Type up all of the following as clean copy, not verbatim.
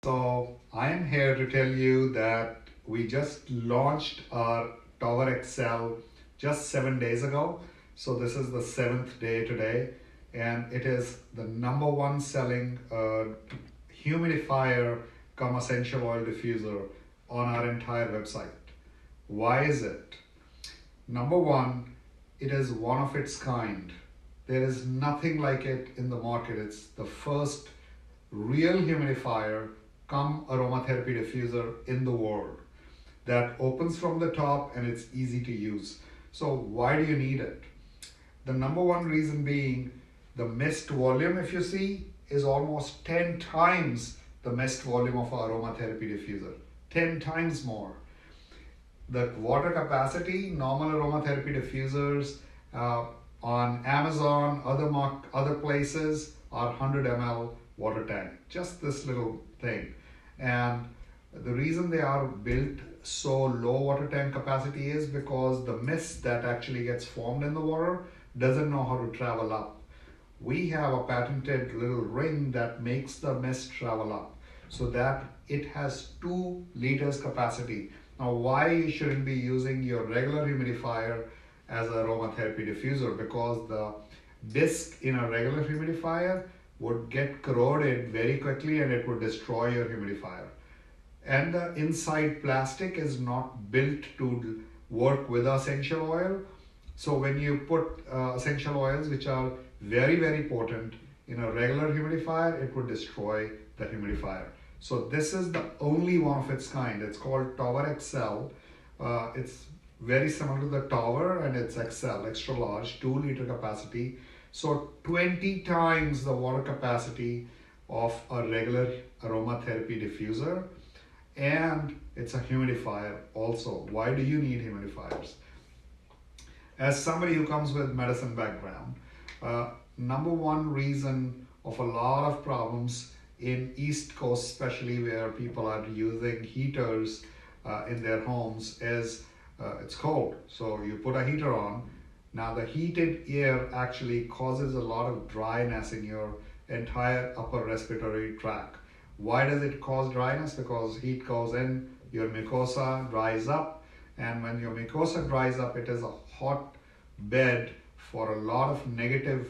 So I am here to tell you that we just launched our Tower XL just 7 days ago. So this is the seventh day today, and it is the number one selling humidifier cum essential oil diffuser on our entire website. Why is it? Number one, it is one of its kind. There is nothing like it in the market. It's the first real humidifier cum aromatherapy diffuser in the world that opens from the top and it's easy to use. So why do you need it? The number one reason being the mist volume, if you see, is almost 10 times the mist volume of our aromatherapy diffuser. 10 times more. The water capacity, normal aromatherapy diffusers on Amazon, other places are 100 ml water tank. Just this little thing. And the reason they are built so low water tank capacity is because the mist that actually gets formed in the water doesn't know how to travel up. We have a patented little ring that makes the mist travel up so that it has 2 liters capacity. Now, why you shouldn't be using your regular humidifier as an aromatherapy diffuser? Because the disc in a regular humidifier would get corroded very quickly and it would destroy your humidifier. And the inside plastic is not built to work with essential oil. So when you put essential oils, which are very, very potent, in a regular humidifier, it would destroy the humidifier. So this is the only one of its kind. It's called Tower XL. It's very similar to the Tower and it's XL, extra large, 2 liter capacity. So 20 times the water capacity of a regular aromatherapy diffuser, and it's a humidifier also. Why do you need humidifiers? As somebody who comes with medicine background, number one reason of a lot of problems in East Coast, especially where people are using heaters in their homes, is it's cold. So you put a heater on. Now the heated air actually causes a lot of dryness in your entire upper respiratory tract. Why does it cause dryness? Because heat goes in, your mucosa dries up, and when your mucosa dries up, it is a hot bed for a lot of negative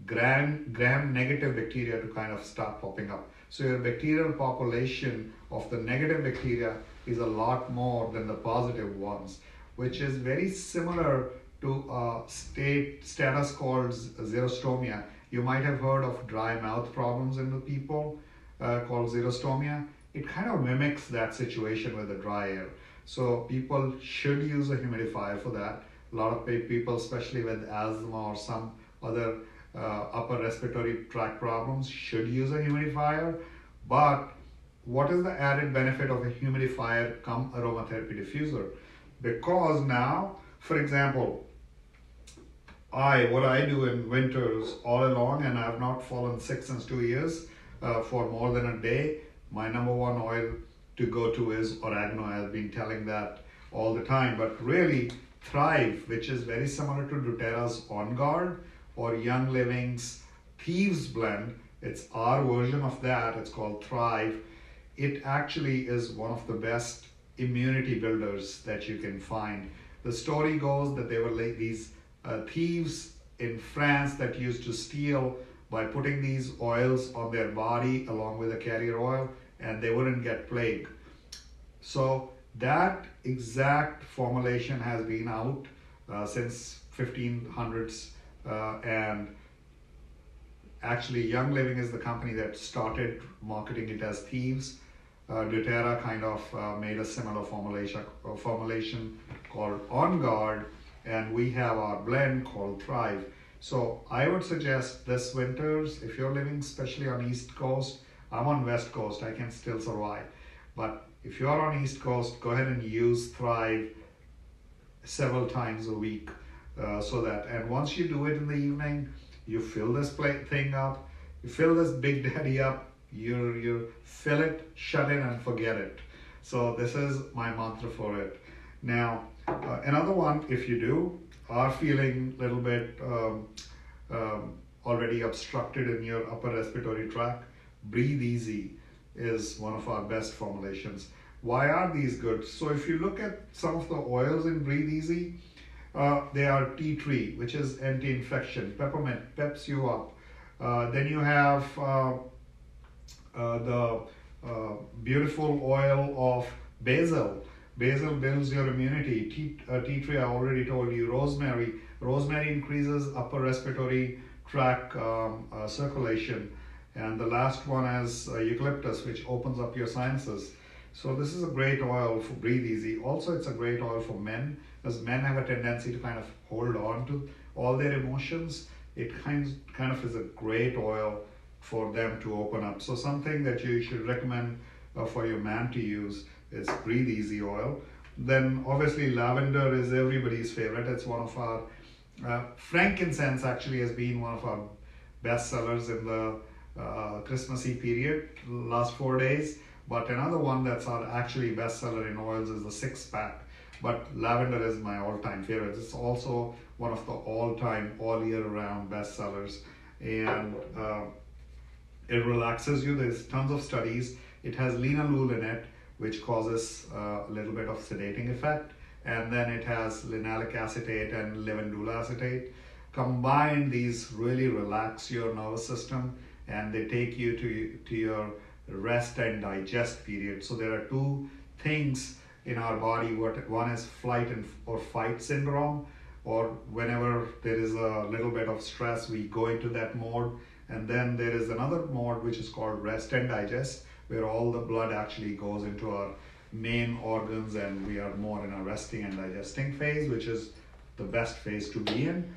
gram-negative bacteria to kind of start popping up. So your bacterial population of the negative bacteria is a lot more than the positive ones, which is very similar to a status called xerostomia. You might have heard of dry mouth problems in the people called xerostomia. It kind of mimics that situation with the dry air. So people should use a humidifier for that. A lot of people, especially with asthma or some other upper respiratory tract problems, should use a humidifier. But what is the added benefit of a humidifier cum aromatherapy diffuser? Because now, for example, what I do in winters all along, and I have not fallen sick since 2 years for more than a day, my number one oil to go to is oregano. I've been telling that all the time. But really, Thrive, which is very similar to doTERRA's On Guard or Young Living's Thieves blend, it's our version of that. It's called Thrive. It actually is one of the best immunity builders that you can find. The story goes that they were like these thieves in France that used to steal by putting these oils on their body along with a carrier oil, and they wouldn't get plague. So that exact formulation has been out since 1500s, and actually Young Living is the company that started marketing it as Thieves. doTERRA kind of made a similar formulation called On Guard, and we have our blend called Thrive. So I would suggest this winters, if you're living especially on East Coast, I'm on West Coast, I can still survive. But if you're on East Coast, go ahead and use Thrive several times a week. And once you do it in the evening, you fill this thing up, you fill this Big Daddy up, you fill it, shut in and forget it. So this is my mantra for it. Now, another one, if you are feeling a little bit already obstructed in your upper respiratory tract, breathe easy. is one of our best formulations. Why are these good? So if you look at some of the oils in Breathe Easy, they are tea tree, which is anti-infection. Peppermint peps you up. Then you have the beautiful oil of basil. Basil builds your immunity. Tea tree, I already told you. Rosemary. Rosemary increases upper respiratory tract circulation. And the last one is eucalyptus, which opens up your sinuses. So this is a great oil for Breathe Easy. Also, it's a great oil for men, because men have a tendency to kind of hold on to all their emotions. It kind of is a great oil for them to open up. So something that you should recommend for your man to use is Breathe Easy oil. Then obviously lavender is everybody's favorite. It's one of our, frankincense actually has been one of our best sellers in the Christmassy period, last 4 days. But another one that's our actually bestseller in oils is the 6-pack. But lavender is my all-time favorite. It's also one of the all-time, all year round bestsellers. And it relaxes you. There's tons of studies. It has linalool in it, which causes a little bit of sedating effect. And then it has linoleic acetate and lavandula acetate. Combined, these really relax your nervous system, and they take you to your rest and digest period. So there are two things in our body. One is flight or fight syndrome, or whenever there is a little bit of stress, we go into that mode. And then there is another mode which is called rest and digest, where all the blood actually goes into our main organs, and we are more in a resting and digesting phase, which is the best phase to be in.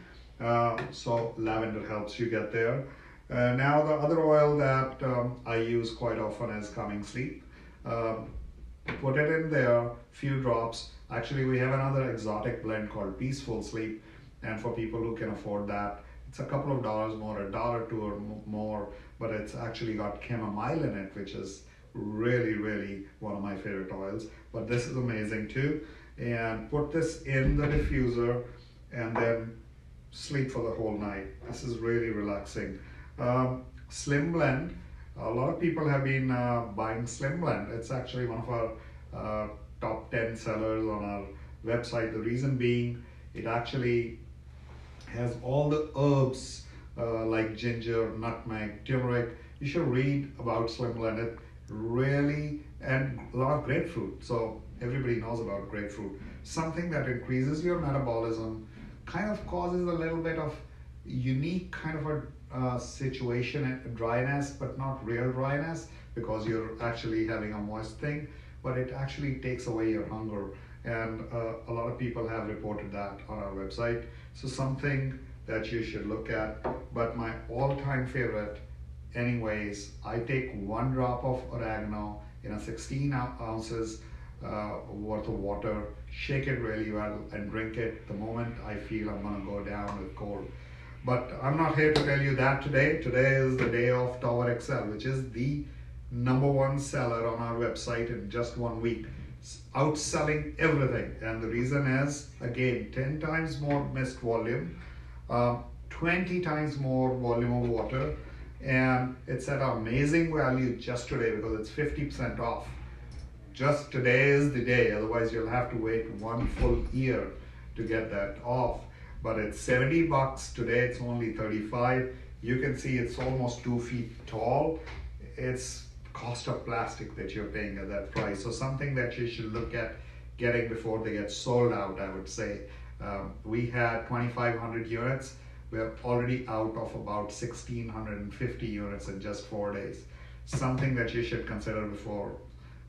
So lavender helps you get there. Now the other oil that I use quite often is Calming Sleep. Put it in there, few drops. Actually, we have another exotic blend called Peaceful Sleep, and for people who can afford that, it's a couple of dollars more, $1 or $2 or more, but it's actually got chamomile in it, which is really one of my favorite oils. But this is amazing too. And put this in the diffuser and then sleep for the whole night. This is really relaxing. Slim Blend, a lot of people have been buying Slim Blend. It's actually one of our top 10 sellers on our website. The reason being, it actually has all the herbs like ginger, nutmeg, turmeric. You should read about Slim Blend. It really, and a lot of grapefruit. So everybody knows about grapefruit. Something that increases your metabolism, kind of causes a little bit of unique kind of a situation, dryness, but not real dryness, because you're actually having a moist thing, but it actually takes away your hunger. And a lot of people have reported that on our website. So something that you should look at. But my all-time favorite, anyways, I take 1 drop of oregano in a 16 ounces worth of water, shake it really well, and drink it the moment I feel I'm gonna go down with cold. But I'm not here to tell you that today. Today is the day of Tower XL, which is the #1 seller on our website in just 1 week. It's outselling everything. And the reason is, again, 10 times more mist volume, 20 times more volume of water, and it's at an amazing value just today because it's 50% off. Just today is the day, otherwise you'll have to wait 1 full year to get that off. But it's $70, today it's only $35. You can see it's almost 2 feet tall. It's cost of plastic that you're paying at that price. So something that you should look at getting before they get sold out, I would say. We had 2,500 units. We're already out of about 1,650 units in just 4 days. Something that you should consider before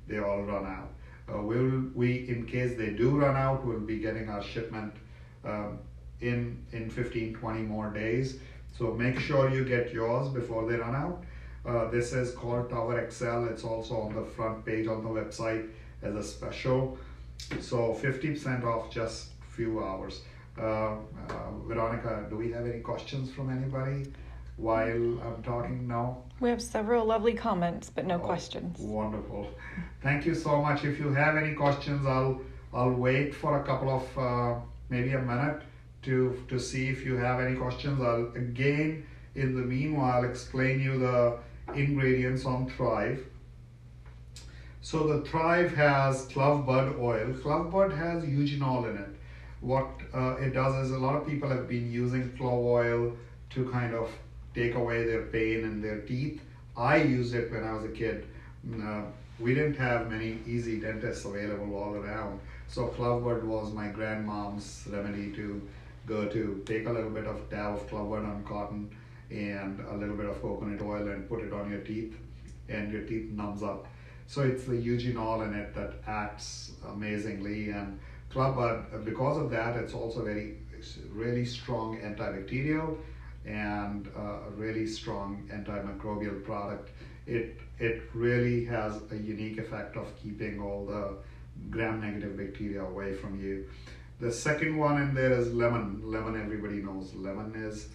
they all run out. In case they do run out, we'll be getting our shipment in 15-20 more days. So make sure you get yours before they run out. This is called Tower XL. It's also on the front page on the website as a special. So 50% off just few hours. Veronica, do we have any questions from anybody while I'm talking now? We have several lovely comments, but no questions. Wonderful. Thank you so much. If you have any questions, I'll wait for a couple of maybe a minute to see if you have any questions. I'll again, in the meanwhile, explain you the ingredients on Thrive. So the Thrive has clove bud oil. Clove bud has eugenol in it. What it does is a lot of people have been using clove oil to kind of take away their pain in their teeth. I used it when I was a kid. We didn't have many easy dentists available all around. So clove bud was my grandmom's remedy to go to. Take a little bit of dab of clove bud on cotton and a little bit of coconut oil and put it on your teeth, and your teeth numbs up. So it's the eugenol in it that acts amazingly, and clove bud, because of that, it's also really strong antibacterial and a really strong antimicrobial product. It really has a unique effect of keeping all the gram-negative bacteria away from you. The second one in there is lemon. Lemon, everybody knows. Lemon is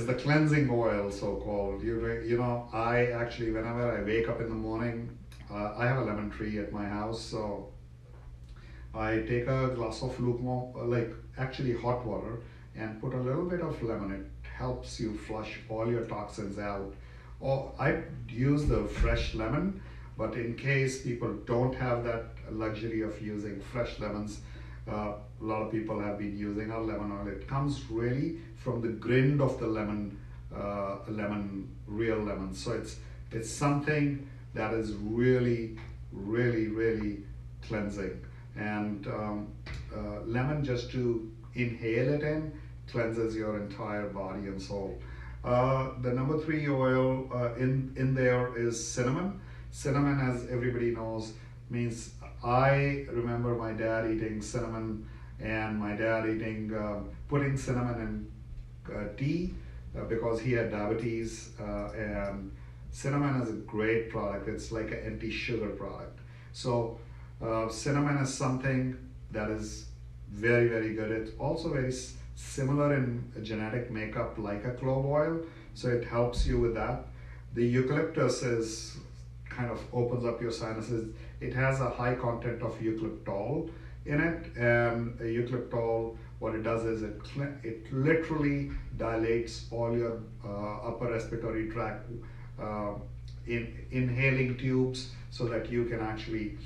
the cleansing oil, so-called. You know, I actually, whenever I wake up in the morning, I have a lemon tree at my house, so I take a glass of lukewarm, like actually hot water, and put a little bit of lemon. It helps you flush all your toxins out. Or I use the fresh lemon, but in case people don't have that luxury of using fresh lemons, a lot of people have been using our lemon oil. It comes really from the grind of the lemon, real lemon. So it's something that is really, really, really cleansing. And lemon, just to inhale it in, cleanses your entire body and soul. The number 3 oil in there is cinnamon. Cinnamon, as everybody knows, means I remember my dad eating cinnamon, and my dad putting cinnamon in tea because he had diabetes, and cinnamon is a great product. It's like an anti-sugar product. So cinnamon is something that is very, very good. It's also very similar in genetic makeup like a clove oil, so it helps you with that. The eucalyptus kind of opens up your sinuses. It has a high content of eucalyptol in it, and eucalyptol, what it does is it literally dilates all your upper respiratory tract inhaling tubes, so that you can actually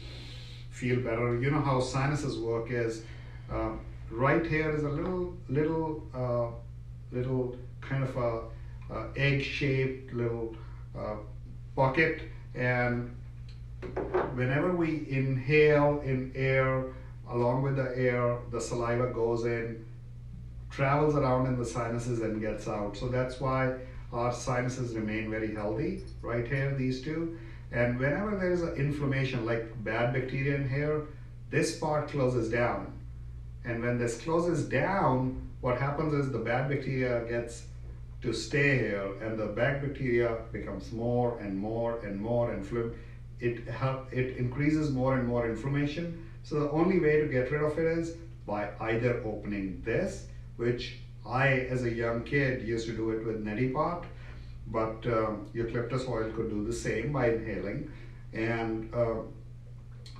feel better. You know how sinuses work is right here is a little kind of a egg-shaped little pocket, and whenever we inhale in air, along with the air, the saliva goes in, travels around in the sinuses and gets out. So that's why our sinuses remain very healthy right here, these two. And whenever there is an inflammation, like bad bacteria in here, this part closes down. And when this closes down, what happens is the bad bacteria gets to stay here, and the bad bacteria becomes more and more and more it increases more and more inflammation. So the only way to get rid of it is by either opening this, which I, as a young kid, used to do it with neti pot, but eucalyptus oil could do the same by inhaling, and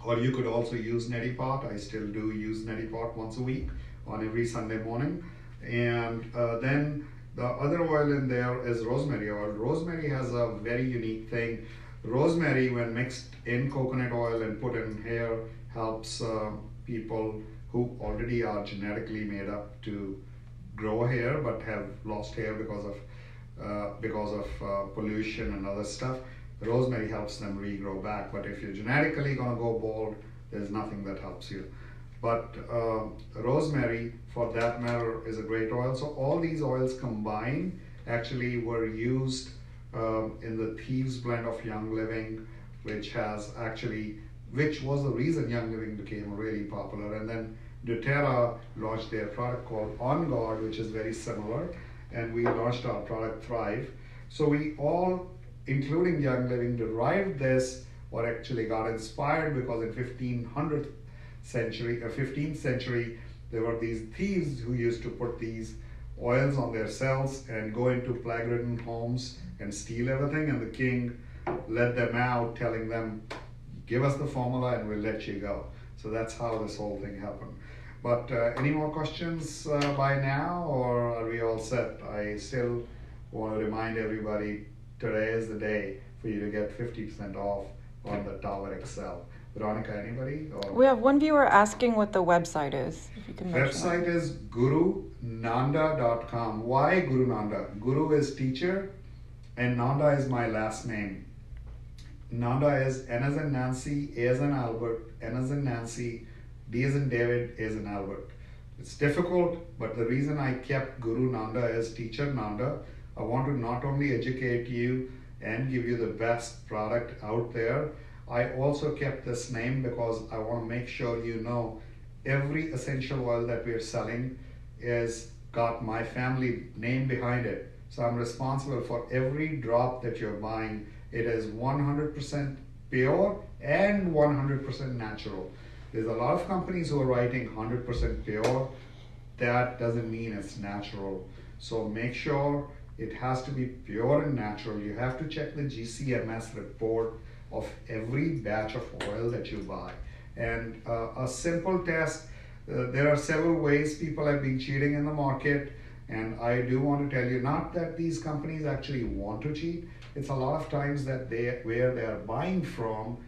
or you could also use neti pot. I still do use neti pot once a week on every Sunday morning. And then the other oil in there is rosemary oil. Rosemary has a very unique thing. Rosemary, when mixed in coconut oil and put in hair, helps people who already are genetically made up to grow hair but have lost hair because of pollution and other stuff. Rosemary helps them regrow back. But if you're genetically going to go bald, there's nothing that helps you. But rosemary, for that matter, is a great oil. So all these oils combined actually were used in the Thieves blend of Young Living, which was the reason Young Living became really popular. And then doTERRA launched their product called On Guard, which is very similar, and we launched our product Thrive. So we all, including Young Living, derived this, or actually got inspired, because in 15th century, there were these thieves who used to put these oils on their cells and go into plague-ridden homes and steal everything, and the king let them out, telling them, give us the formula and we'll let you go. So that's how this whole thing happened. But any more questions by now, or are we all set? I still want to remind everybody, today is the day for you to get 50% off on the Tower XL. Veronica, anybody? Or We have one viewer asking what the website is. If you can mention website that. is gurunanda.com. Why Guru Nanda? Guru is teacher and Nanda is my last name. Nanda is N as in Nancy, A as in Albert, N as in Nancy, D as in David, A as in Albert. It's difficult, but the reason I kept Guru Nanda is teacher Nanda. I want to not only educate you and give you the best product out there, I also kept this name because I want to make sure you know every essential oil that we're selling is got my family name behind it. So I'm responsible for every drop that you're buying. It is 100% pure and 100% natural. There's a lot of companies who are writing 100% pure. That doesn't mean it's natural. So make sure it has to be pure and natural. You have to check the GCMS report of every batch of oil that you buy. And a simple test, there are several ways people have been cheating in the market. And I do want to tell you, not that these companies actually want to cheat, it's a lot of times that where they are buying from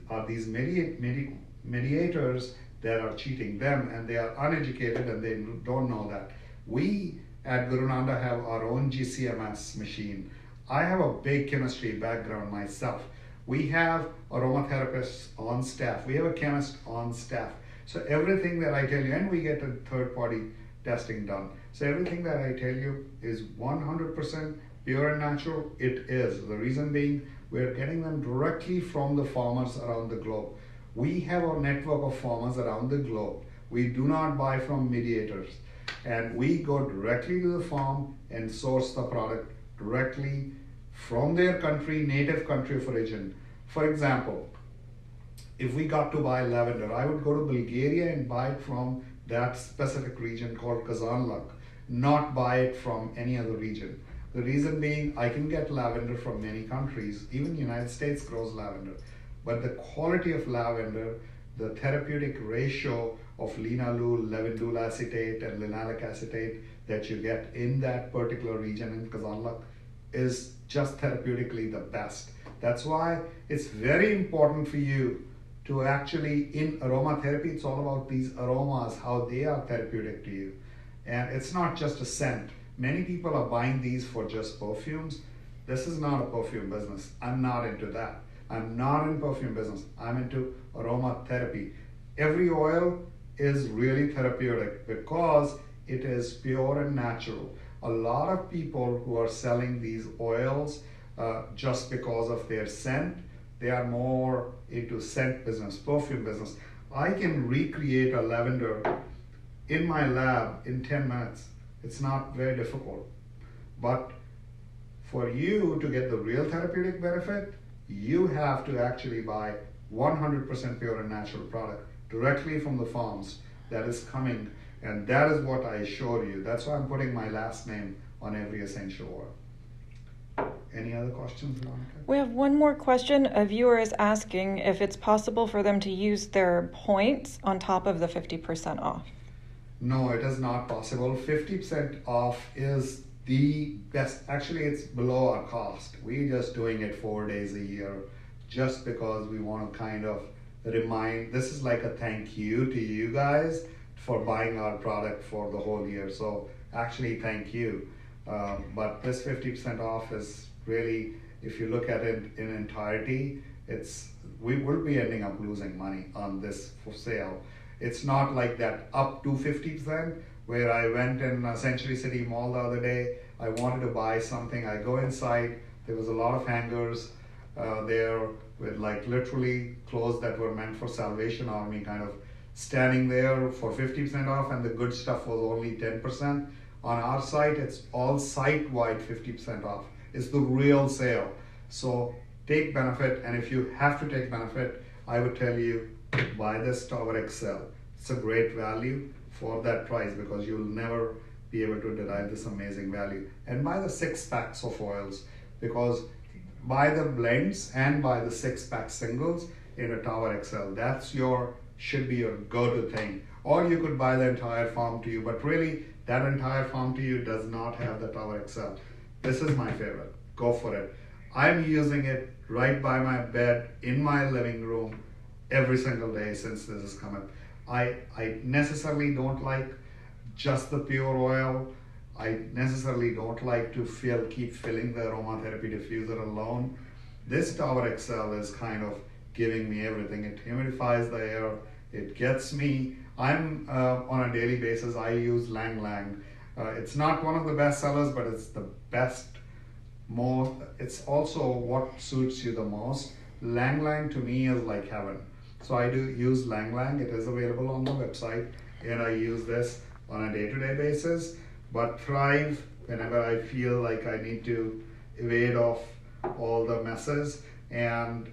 are these mediators that are cheating them, and they are uneducated and they don't know that. We at Guru Nanda have our own GCMS machine. I have a big chemistry background myself. We have aromatherapists on staff. We have a chemist on staff. So everything that I tell you, and we get a third-party testing done. So everything that I tell you is 100% pure and natural. It is. The reason being, we're getting them directly from the farmers around the globe. We have a network of farmers around the globe. We do not buy from mediators. And we go directly to the farm and source the product directly from their country, native country of origin. For example, if we got to buy lavender, I would go to Bulgaria and buy it from that specific region called Kazanlak, not buy it from any other region. The reason being, I can get lavender from many countries. Even the United States grows lavender. But the quality of lavender, the therapeutic ratio of linalool, levendull acetate, and linoleic acetate that you get in that particular region in Kazanlak is just therapeutically the best. That's why it's very important for you to actually, in aromatherapy, it's all about these aromas, how they are therapeutic to you. And it's not just a scent. Many people are buying these for just perfumes. This is not a perfume business. I'm not into that. I'm not in perfume business. I'm into aromatherapy. Every oil is really therapeutic because it is pure and natural. A lot of people who are selling these oils just because of their scent, they are more into scent business, perfume business. I can recreate a lavender in my lab in 10 minutes. It's not very difficult. But for you to get the real therapeutic benefit, you have to actually buy 100% pure and natural product directly from the farms that is coming, and that is what I assure you. That's why I'm putting my last name on every essential oil. Any other questions, Veronica? We have one more question. A viewer is asking if it's possible for them to use their points on top of the 50% off. No, it is not possible. 50% off is the best. Actually, it's below our cost. We're just doing it 4 days a year just because we want to kind of remind. This is like a thank you to you guys for buying our product for the whole year. So actually, thank you. But this 50% off is really, if you look at it in entirety, we will be ending up losing money on this for sale. It's not like that up to 50%, where I went in Century City Mall the other day. I wanted to buy something. I go inside. There was a lot of hangers there with like literally clothes that were meant for Salvation Army kind of standing there for 50% off, and the good stuff was only 10%. On our site, it's all site-wide 50% off. It's the real sale. So take benefit, and if you have to take benefit, I would tell you, buy this Tower XL. It's a great value for that price because you'll never be able to derive this amazing value. And buy the 6 packs of oils, because buy the blends and buy the 6-pack singles in a Tower XL. That's should be your go-to thing. Or you could buy the entire farm to you, but really that entire farm to you does not have the Tower XL. This is my favorite. Go for it. I'm using it right by my bed in my living room every single day since this has come up. I necessarily don't like just the pure oil. I necessarily don't like to keep filling the aromatherapy diffuser alone. This Tower XL is kind of giving me everything. It humidifies the air. It gets me. I'm on a daily basis, I use Lang Lang. It's not one of the best sellers, but it's the best. It's also what suits you the most. Lang Lang to me is like heaven. So I do use Lang Lang. It is available on the website, and I use this on a day-to-day basis. But Thrive, whenever I feel like I need to evade off all the messes. And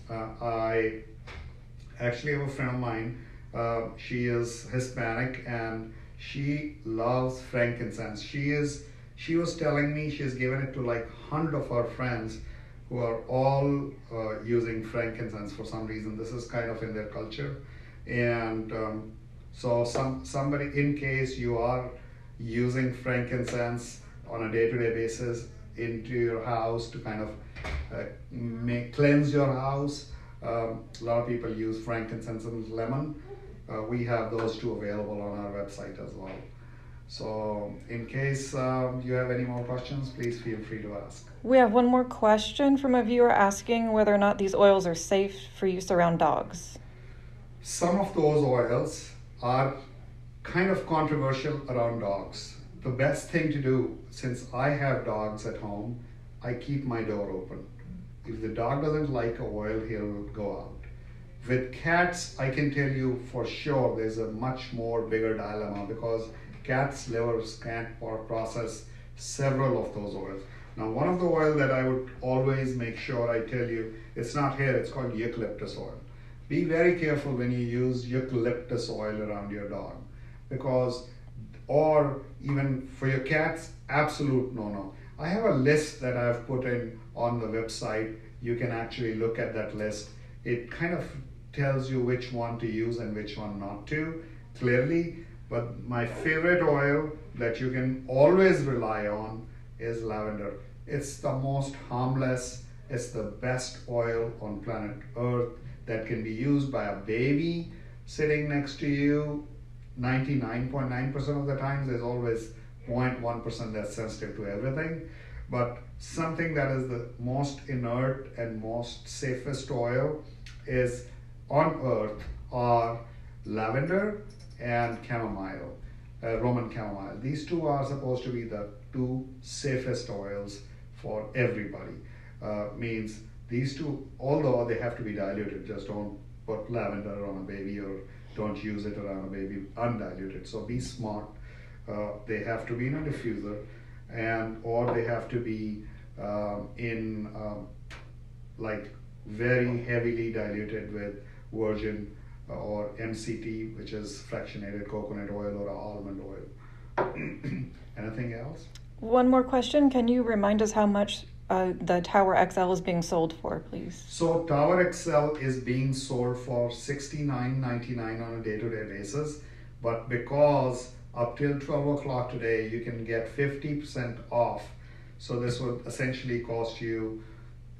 I actually have a friend of mine. She is Hispanic and she loves frankincense. She was telling me she's given it to like 100 of her friends who are all using frankincense for some reason. This is kind of in their culture. And so somebody, in case you are using frankincense on a day-to-day basis into your house to kind of cleanse your house, a lot of people use frankincense and lemon. We have those two available on our website as well. So in case you have any more questions, please feel free to ask. We have one more question from a viewer asking whether or not these oils are safe for use around dogs. Some of those oils are kind of controversial around dogs. The best thing to do, since I have dogs at home, I keep my door open. If the dog doesn't like oil, he'll go out. With cats, I can tell you for sure there's a much more bigger dilemma because cats' livers can't process several of those oils. Now, one of the oil that I would always make sure I tell you, it's not here, it's called eucalyptus oil. Be very careful when you use eucalyptus oil around your dog because, or even for your cats, absolute no. I have a list that I've put in on the website. You can actually look at that list. It kind of tells you which one to use and which one not to, clearly. But my favorite oil that you can always rely on is lavender. It's the most harmless, it's the best oil on planet Earth that can be used by a baby sitting next to you. 99.9% of the times, there's always 0.1% that's sensitive to everything. But something that is the most inert and most safest oil is on earth are lavender and chamomile, Roman chamomile. These two are supposed to be the two safest oils for everybody. Means these two, although they have to be diluted, just don't put lavender on a baby or don't use it around a baby undiluted. So be smart. They have to be in a diffuser, or they have to be in like very heavily diluted with virgin or MCT, which is fractionated coconut oil or almond oil. Anything else? One more question. Can you remind us how much the Tower XL is being sold for, please? So Tower XL is being sold for $69.99 on a day-to-day basis, but because up till 12 o'clock today you can get 50% off, so this would essentially cost you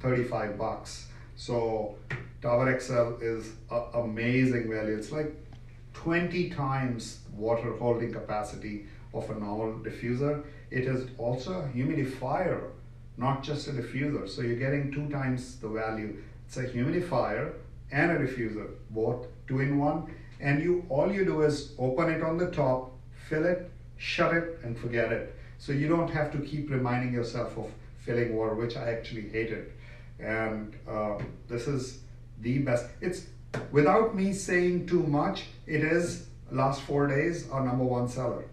$35. So Tower XL is an amazing value. It's like 20 times water holding capacity of a normal diffuser. It is also a humidifier, not just a diffuser. So you're getting 2 times the value. It's a humidifier and a diffuser, both 2 in 1. And all you do is open it on the top, fill it, shut it, and forget it. So you don't have to keep reminding yourself of filling water, which I actually hated. And this is the best. It's, without me saying too much, it is last 4 days our #1 seller.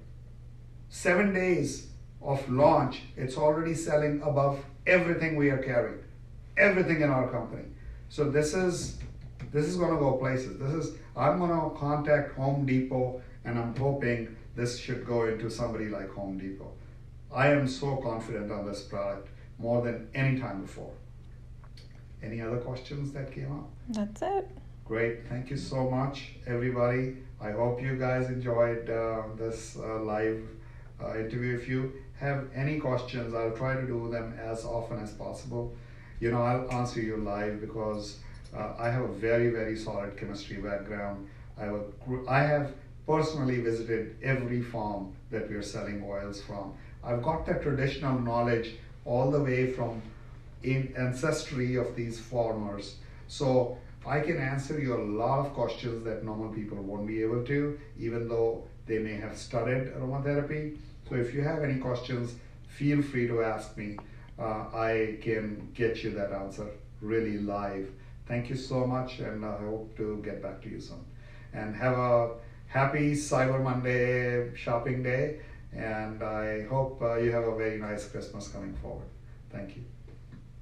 7 days of launch, it's already selling above everything we are carrying, everything in our company. So this is going to go places. I'm going to contact Home Depot, and I'm hoping this should go into somebody like Home Depot. I am so confident on this product more than any time before. Any other questions that came up? That's it. Great, thank you so much, everybody. I hope you guys enjoyed this live interview. If you have any questions, I'll try to do them as often as possible. I'll answer you live because I have a very, very solid chemistry background. I have personally visited every farm that we are selling oils from. I've got that traditional knowledge all the way from in ancestry of these farmers. So I can answer you a lot of questions that normal people won't be able to, even though they may have studied aromatherapy. So if you have any questions, feel free to ask me. I can get you that answer really live. Thank you so much, and I hope to get back to you soon. And have a happy Cyber Monday shopping day, and I hope you have a very nice Christmas coming forward. Thank you.